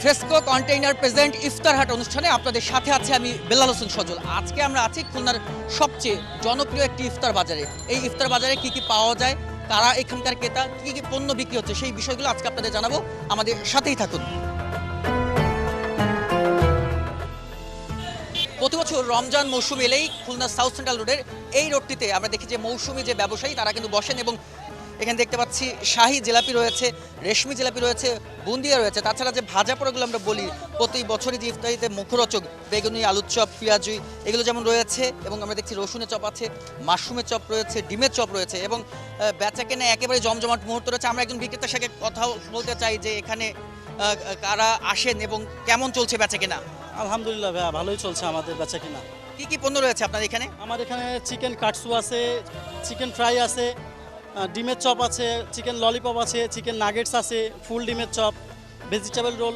Fresco container present ইফতার হাট অনুষ্ঠানে আপনাদের সাথে আছে আমি বেলাল হোসেন সজল। আজকে আমরা আছি খুলনার সবচেয়ে জনপ্রিয় একটি ইফতার বাজারে। এই ইফতার বাজারে কি কি পাওয়া যায়, কারা এখানকার ক্রেতা, কি কি পণ্য বিক্রি হচ্ছে, সেই বিষয়গুলো আজকে আপনাদের জানাবো। আমাদের সাথেই থাকুন। প্রতি বছর রমজান মৌসুম এলেই খুলনা সাউথ সেন্ট্রাল রোডের এই রোডটিতে আমরা দেখি যে মৌসুমি যে ব্যবসায়ী তারা কিন্তু বসেন, এবং এখানে দেখতে পাচ্ছি শাহী জিলাপি রয়েছে, রেশমি জিলাপি রয়েছে, বুন্দিয়া রয়েছে। তাছাড়া যে ভাজা পোড়াগুলো আমরা বলি প্রতি বছরই যে ইফতারিতে মুখরোচক, বেগুনি, আলুর চপ, পেঁয়াজুই, এগুলো যেমন রয়েছে। এবং আমরা দেখছি রসুনের চপ আছে, মাশরুমের চপ রয়েছে, ডিমের চপ রয়েছে, এবং বেচা কেনা একেবারে জমজমাট মুহূর্ত রয়েছে। আমরা একজন বিক্রেতার সাথে কথা বলতে চাই যে এখানে কারা আসেন এবং কেমন চলছে বেচা কেনা। আলহামদুলিল্লাহ ভাইয়া, ভালোই চলছে আমাদের বেচা কিনা। কি কি পণ্য রয়েছে আপনার এখানে? আমার এখানে চিকেন কাটসু আছে, চিকেন ফ্রাই আছে, ডিমের চপ আছে, চিকেন ললিপপ আছে, চিকেন নাগেটস আছে, ফুল ডিমের চপ, ভেজিটেবল রোল,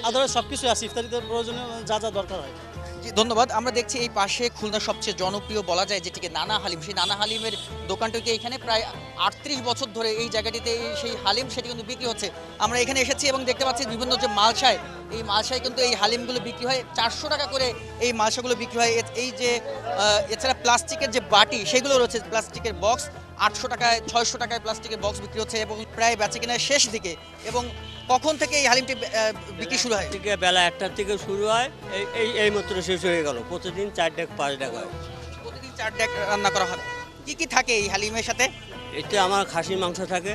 আদারওয়াইজ সব কিছুই আছে। ইফতারিতে প্রয়োজনীয় যা যা দরকার হয়। জি ধন্যবাদ। আমরা দেখছি এই পাশে খুলনার সবচেয়ে জনপ্রিয় বলা যায় যেটিকে নানা হালিম, সেই নানা হালিমের দোকানটিকে এখানে প্রায় 38 বছর ধরে এই জায়গাটিতে সেই হালিম সেটি কিন্তু বিক্রি হচ্ছে। আমরা এখানে এসেছি এবং দেখতে পাচ্ছি বিভিন্ন যে মালসায়, এই মালসায় কিন্তু এই হালিমগুলো বিক্রি হয় 400 টাকা করে। এই মালসাগুলো বিক্রি হয়। এই যে এছাড়া প্লাস্টিকের যে বাটি সেগুলো রয়েছে, প্লাস্টিকের বক্স 800 টাকায়, 600 টাকায় প্লাস্টিকের বক্স বিক্রি হচ্ছে, এবং প্রায় বেচা কেনার শেষ দিকে। এবং কখন থেকে এই হালিমটি বিক্রি শুরু হয়? থেকে বেলা 1টার থেকে শুরু হয়, এই মাত্র শেষ হয়ে গেল। প্রতিদিন 4 ডেক 5 ডেক হয়। প্রতিদিন 4 ডেক রান্না করা হয়। কি কি থাকে এই হালিমের সাথে? এতে আমার খাসির মাংস থাকে,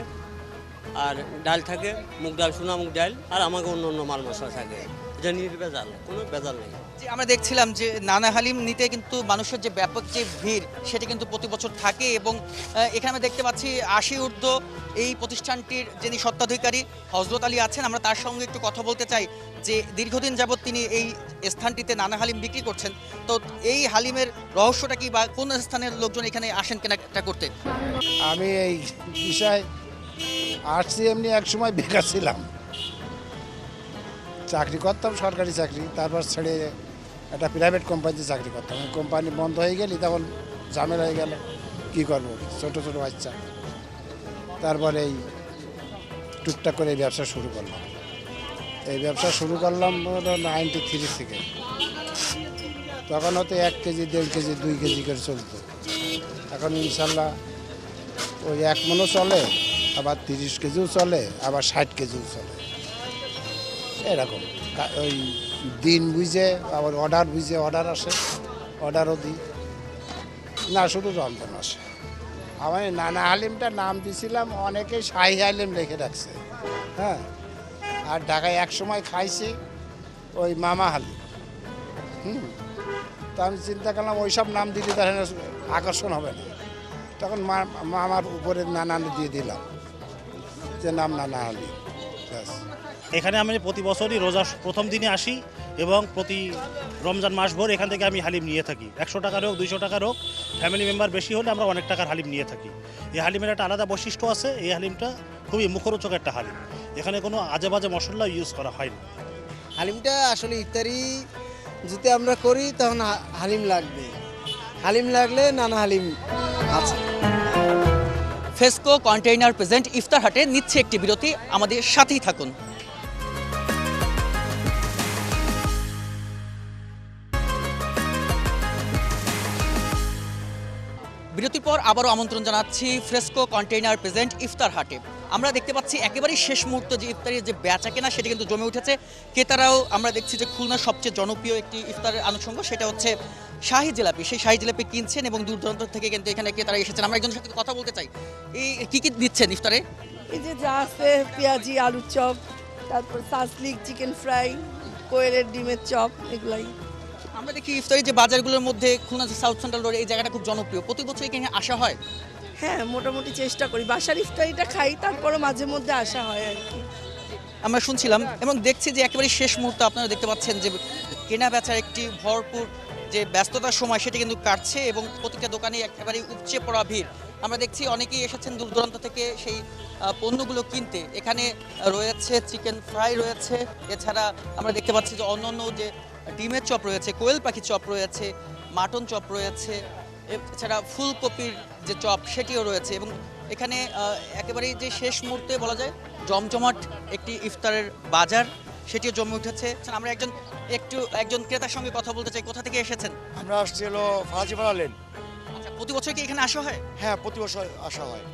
আর ডাল থাকে, মুগ ডাল, সোনা মুগ ডাল, আর আমাকে অন্য অন্য মাল মশলা থাকে। এটা নির্ভেজাল, কোনো ভেজাল নেই। যে আমরা দেখছিলাম যে নানা হালিম নিতে কিন্তু মানুষের যে ব্যাপক যে ভিড় সেটি কিন্তু প্রতি বছর থাকে। এবং এখানে আমরা দেখতে পাচ্ছি 80 ঊর্ধ্ব এই প্রতিষ্ঠানটির যিনি স্বত্বাধিকারী হজরত আলী আছেন। আমরা তার সঙ্গে একটু কথা বলতে চাই যে দীর্ঘদিন যাবৎ তিনি এই স্থানটিতে নানা হালিম বিক্রি করছেন। তো এই হালিমের রহস্যটা কি, বা কোন স্থানের লোকজন এখানে আসেন কেনাকাটা করতে? আমি এই বিষয়ে আসছি, এমনি এক সময় বেকার ছিলাম, চাকরি করতাম, সরকারি চাকরি। তারপর ছেড়ে একটা প্রাইভেট কোম্পানিতে চাকরি করতাম। ওই কোম্পানি বন্ধ হয়ে গেলি তখন ঝামেলা হয়ে গেল, কী করবো, ছোটো ছোটো বাচ্চা। তারপরে এই টুকটাক করে এই ব্যবসা শুরু করলাম। এই ব্যবসা শুরু করলাম 93 থেকে। তখন হয়তো 1 কেজি, 1.5 কেজি, 2 কেজি করে চলতো। এখন ইনশাল্লাহ ওই 1 মনও চলে, আবার 30 কেজিও চলে, আবার 60 কেজিও চলে। এরকম ওই দিন বুঝে, আবার অর্ডার বুঝে অর্ডার আসে, অর্ডারও দিই না, শুধু রমজান আসে। আমি নানা হালিমটা নাম দিয়েছিলাম, অনেকেই শাহী হালিম লিখে রাখছে। হ্যাঁ, আর ঢাকায় এক সময় খাইছি ওই মামা হালিম। তো আমি চিন্তা করলাম ওইসব নাম দিলে তাহলে আকর্ষণ হবে না, তখন মামার উপরে নানা দিয়ে দিলাম যে নাম নানা হালিম। ব্যাস। এখানে আমি প্রতি বছরই রোজা প্রথম দিনে আসি, এবং প্রতি রমজান মাসভর এখান থেকে আমি হালিম নিয়ে থাকি। 100 টাকার হোক, 200 টাকার হোক, ফ্যামিলি মেম্বার বেশি হলে আমরা অনেক টাকার হালিম নিয়ে থাকি। এই হালিমের একটা আলাদা বৈশিষ্ট্য আছে, এই হালিমটা খুবই মুখরোচক একটা হালিম। এখানে কোনো আজে বাজে মশলা ইউজ করা হয় না। হালিমটা আসলে ইফতারি যদি আমরা করি তখন হালিম লাগবে, হালিম লাগলে নানা হালিম আছে। ফ্রেস্কো কন্টেইনার প্রেজেন্ট ইফতার হাটে নিচ্ছে একটি বিরতি, আমাদের সাথেই থাকুন। বিরতির পর আবারও আমন্ত্রণ জানাচ্ছি ফ্রেস্কো কন্টেইনার প্রেজেন্ট ইফতার হাটে। আমরা দেখতে পাচ্ছি একেবারেই শেষ মুহূর্তে যে ইফতারের যে বেচা কেনা সেটি কিন্তু জমে উঠেছে। ক্রেতারাও আমরা দেখছি যে খুলনার সবচেয়ে জনপ্রিয় একটি ইফতারের আনুষঙ্গ, সেটা হচ্ছে শাহী জিলাপি। সেই শাহী জিলাপি কিনছেন এবং দূর দূরান্ত থেকে কিন্তু এখানে ক্রেতারা এসেছেন। আমরা একজনের সাথে কথা বলতে চাই, এই কি কি দিচ্ছেন ইফতারে? এই যে যা আছে, পেঁয়াজি, আলুর চপ, তারপর সাসলিক, চিকেন ফ্রাই, কোয়েলের ডিমের চপ, এগুলাই। আমরা দেখি ইফতারি যে বাজারগুলোর মধ্যে খুলনা যে সাউথ সেন্ট্রাল রোড, এই জায়গাটা খুব জনপ্রিয়, প্রতি বছর এখানে আসা হয়। হ্যাঁ, মোটামুটি চেষ্টা করি, বাসার ইফতারিটা খাই, তারপরে মাঝে মধ্যে আসা হয় আর কি। আমরা শুনছিলাম এবং দেখছি যে একেবারে শেষ মুহূর্তে আপনারা দেখতে পাচ্ছেন যে কেনা বেচার একটি ভরপুর যে ব্যস্ততার সময় সেটি কিন্তু কাটছে, এবং প্রতিটা দোকানে একেবারে উপচে পড়া ভিড়। আমরা দেখছি অনেকেই এসেছেন দূর দূরান্ত থেকে সেই পণ্যগুলো কিনতে। এখানে রয়েছে চিকেন ফ্রাই রয়েছে, এছাড়া আমরা দেখতে পাচ্ছি যে অন্য অন্য যে ডিমের চপ রয়েছে, কোয়েল পাখি চপ রয়েছে, মাটন চপ রয়েছে, এছাড়া ফুলকপির যে চপ সেটিও রয়েছে। এবং এখানে একেবারেই যে শেষ মুহূর্তে বলা যায় জমজমাট একটি ইফতারের বাজার। সেটিও জমে উঠেছে। আমরা একজন ক্রেতার সঙ্গে কথা বলতে চাই। কোথা থেকে এসেছেন? আমরা আসছি হলো ফাজিপাড়া লেন। আচ্ছা, প্রতি বছর কি এখানে আসা হয়? হ্যাঁ, প্রতি বছর আসা হয়।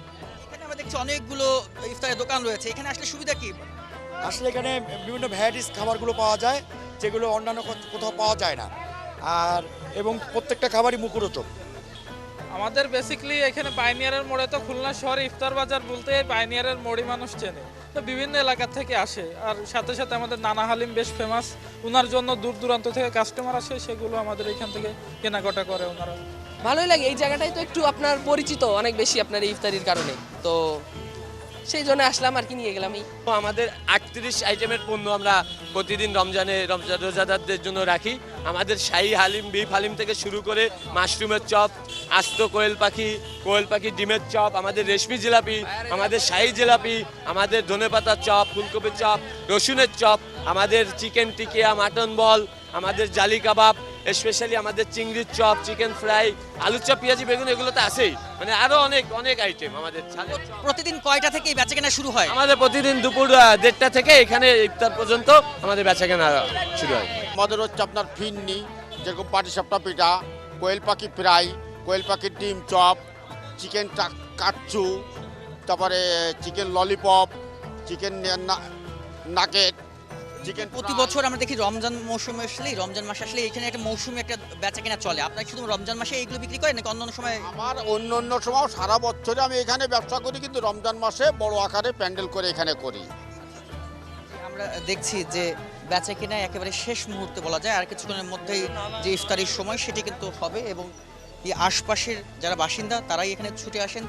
এখানে আমরা দেখছি অনেকগুলো ইফতারের দোকান রয়েছে, এখানে আসলে সুবিধা কি? আসলে এখানে বিভিন্ন ভ্যারাইটিস খাবারগুলো পাওয়া যায়, যেগুলো অন্যান্য কোথাও পাওয়া যায় না, আর এবং প্রত্যেকটা খাবারই মুখরোচক। আমাদের বেসিক্যালি এখানে পাইনিয়ারের মোড়ে, তো খুলনা শহরে ইফতার বাজার বলতে পাইনিয়ারের মোড়ই মানুষ চেনে, তো বিভিন্ন এলাকা থেকে আসে। আর সাথে সাথে আমাদের নানা হালিম বেশ ফেমাস, ওনার জন্য দূর দূরান্ত থেকে কাস্টমার আসে, সেগুলো আমাদের এখান থেকে কেনাকাটা করে ওনারা। ভালোই লাগে, এই জায়গাটাই তো একটু আপনার পরিচিত অনেক বেশি আপনার এই ইফতারির কারণে, তো সেই জন্য আসলাম আর কি, নিয়ে গেলাম। তো আমাদের 38 আইটেমের পণ্য আমরা প্রতিদিন রমজান রোজাদারদের জন্য রাখি। আমাদের শাহী হালিম, বিফ হালিম থেকে শুরু করে মাশরুমের চপ, আস্ত কোয়েল পাখি ডিমের চপ, আমাদের রেশমি জিলাপি, আমাদের শাহী জিলাপি, আমাদের ধনেপাতার চপ, ফুলকপির চপ, রসুনের চপ, আমাদের চিকেন টিকিয়া, মাটন বল, আমাদের জালি কাবাব, স্পেশালি আমাদের চিংড়ির চপ, চিকেন ফ্রাই, আলুর চপ, পেঁয়াজি, বেগুন, এগুলো তো আছেই। মানে আরো অনেক আইটেম আমাদের। প্রতিদিন কয়টা থেকে বেচাকেনা শুরু হয়? আমাদের প্রতিদিন দুপুর 1:30 থেকে এখানে ইফতার পর্যন্ত আমাদের বেচাকেনা শুরু হয়। আমাদের হচ্ছে আপনার ফিন্নি, যেরকম পাটিসাপটা পিঠা, কোয়েল পাখি ফ্রাই, কোয়েল পাখির ডিম চপ, চিকেন কাচ্চু, তারপরে chicken lollipop, chicken nugget, chicken. প্রতি বছর আমরা দেখি রমজান মৌসুমে আসলেই, রমজান মাসে আসলে এখানে একটা মৌসুমে একটা বেচাকেনা চলে। আপনারা শুধু রমজান মাসে এইগুলো বিক্রি করেন নাকি অন্যান্য সময়? আমার অন্য সময় সারা বছরে আমি এখানে ব্যবসা করি, কিন্তু রমজান মাসে বড় আকারে প্যান্ডেল করে এখানে করি। আমরা দেখছি যে বেচাকেনা একেবারে শেষ মুহূর্তে বলা যায়, আর কিছুক্ষণের মধ্যেই যে ইফতারির সময় সেটি কিন্তু হবে, এবং এই আশপাশের যারা বাসিন্দা তারাই এখানে ছুটে আসেন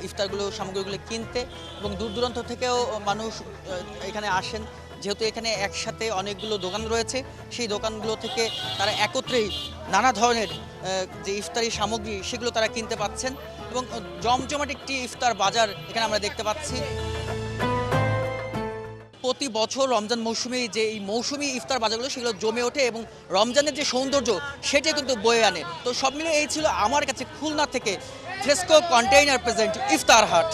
ইফতারগুলো, সামগ্রীগুলো কিনতে, এবং দূর দূরান্ত থেকেও মানুষ এখানে আসেন। যেহেতু এখানে একসাথে অনেকগুলো দোকান রয়েছে, সেই দোকানগুলো থেকে তারা একত্রেই নানা ধরনের যে ইফতারি সামগ্রী সেগুলো তারা কিনতে পাচ্ছেন, এবং জমজমাট একটি ইফতার বাজার এখানে আমরা দেখতে পাচ্ছি। প্রতি বছর রমজান মৌসুমে যে এই মৌসুমি ইফতার বাজারগুলো সেগুলো জমে ওঠে, এবং রমজানের যে সৌন্দর্য সেটা কিন্তু বয়ে আনে। তো সব মিলে এই ছিল আমার কাছে খুলনা থেকে ফ্রেস্কো কন্টেইনার প্রেজেন্ট ইফতার হাট।